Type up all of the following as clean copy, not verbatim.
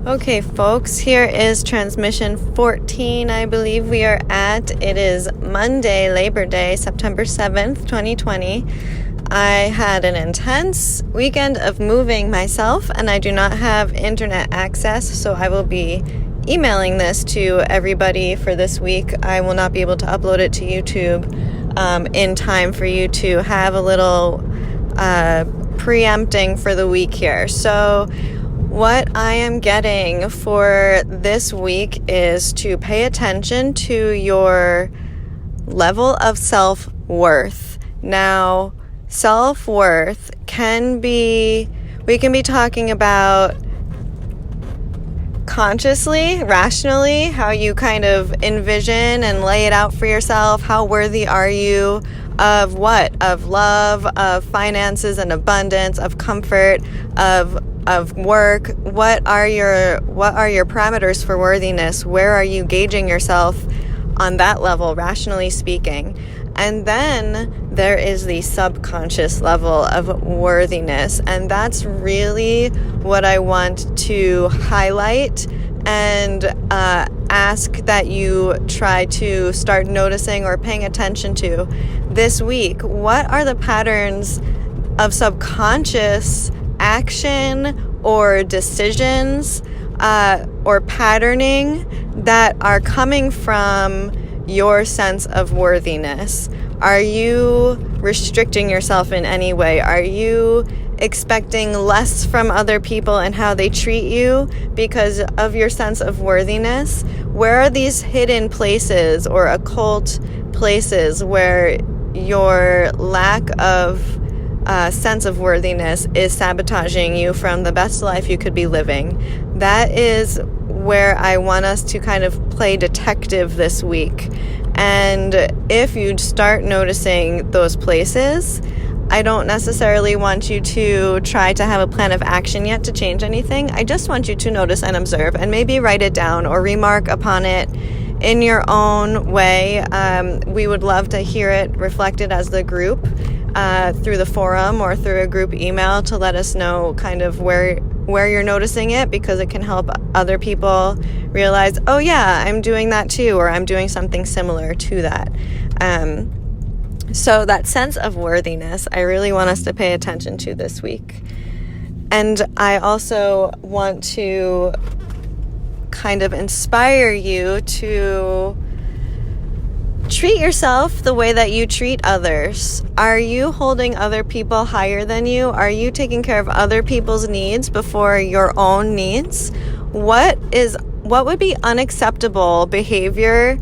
Okay, folks, here is transmission 14, I believe we are at. It is Monday, Labor Day, September 7th, 2020. I had an intense weekend of moving myself, and I do not have internet access, so I will be emailing this to everybody for this week. I will not be able to upload it to YouTube in time for you to have a little preempting for the week here. So what I am getting for this week is to pay attention to your level of self-worth. Now, self-worth we can be talking about consciously, rationally, how you kind of envision and lay it out for yourself. How worthy are you of what? Of love, of finances and abundance, of comfort, of work. What are your parameters for worthiness? Where are you gauging yourself on that level, rationally speaking? And then there is the subconscious level of worthiness, and that's really what I want to highlight and ask that you try to start noticing or paying attention to this week. What are the patterns of subconscious action or decisions or patterning that are coming from your sense of worthiness? Are you restricting yourself in any way? Are you expecting less from other people and how they treat you because of your sense of worthiness? Where are these hidden places or occult places where your lack of sense of worthiness is sabotaging you from the best life you could be living? That is where I want us to kind of play detective this week. And if you start noticing those places, I don't necessarily want you to try to have a plan of action yet to change anything. I just want you to notice and observe and maybe write it down or remark upon it in your own way. We would love to hear it reflected as the group through the forum or through a group email to let us know kind of where you're noticing it, because it can help other people realize, oh yeah, I'm doing that too, or I'm doing something similar to that. So that sense of worthiness, I really want us to pay attention to this week. And I also want to kind of inspire you to treat yourself the way that you treat others. Are you holding other people higher than you? Are you taking care of other people's needs before your own needs? What would be unacceptable behavior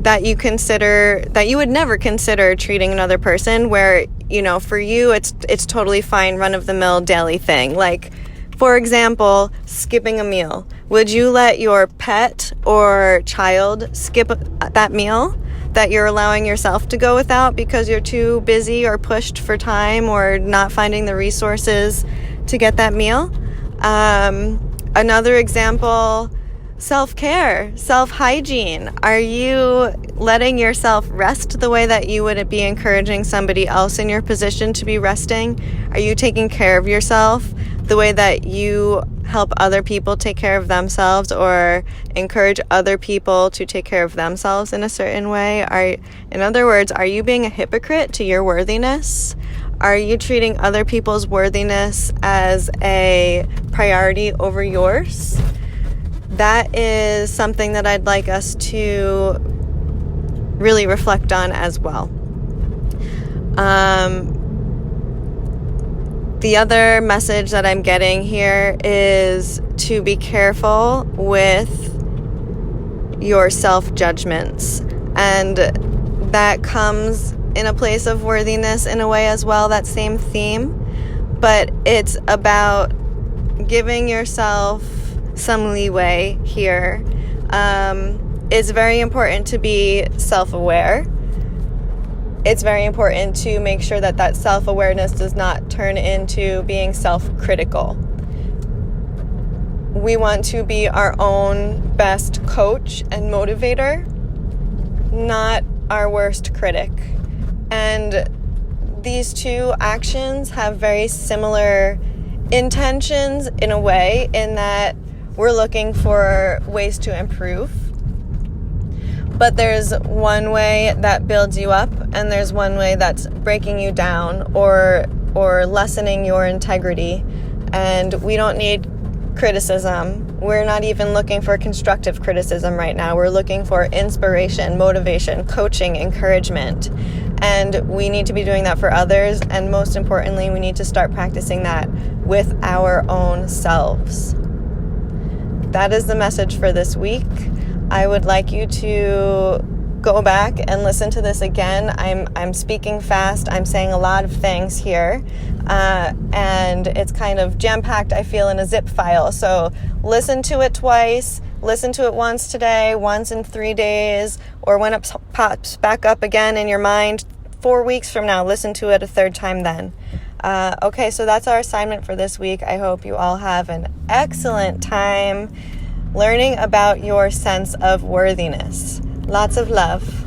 that you would never consider treating another person, where, you know, for you it's totally fine, run-of-the-mill daily thing? Like, for example, skipping a meal. Would you let your pet or child skip that meal that you're allowing yourself to go without because you're too busy or pushed for time or not finding the resources to get that meal? Another example, self-care, self-hygiene. Are you letting yourself rest the way that you would be encouraging somebody else in your position to be resting? Are you taking care of yourself the way that you help other people take care of themselves, or encourage other people to take care of themselves in a certain way? In other words, are you being a hypocrite to your worthiness? Are you treating other people's worthiness as a priority over yours? That is something that I'd like us to really reflect on as well. The other message that I'm getting here is to be careful with your self-judgments. And that comes in a place of worthiness in a way as well, that same theme. But it's about giving yourself some leeway here. It's very important to be self-aware. It's very important to make sure that self-awareness does not turn into being self-critical. We want to be our own best coach and motivator, not our worst critic. And these two actions have very similar intentions in a way, in that we're looking for ways to improve. But there's one way that builds you up, and there's one way that's breaking you down or lessening your integrity. And we don't need criticism. We're not even looking for constructive criticism right now. We're looking for inspiration, motivation, coaching, encouragement. And we need to be doing that for others. And most importantly, we need to start practicing that with our own selves. That is the message for this week. I would like you to go back and listen to this again. I'm speaking fast. I'm saying a lot of things here. And it's kind of jam-packed, I feel, in a zip file. So listen to it twice. Listen to it once today, once in 3 days, or when it pops back up again in your mind 4 weeks from now, listen to it a third time then. Okay, so that's our assignment for this week. I hope you all have an excellent time learning about your sense of worthiness. Lots of love.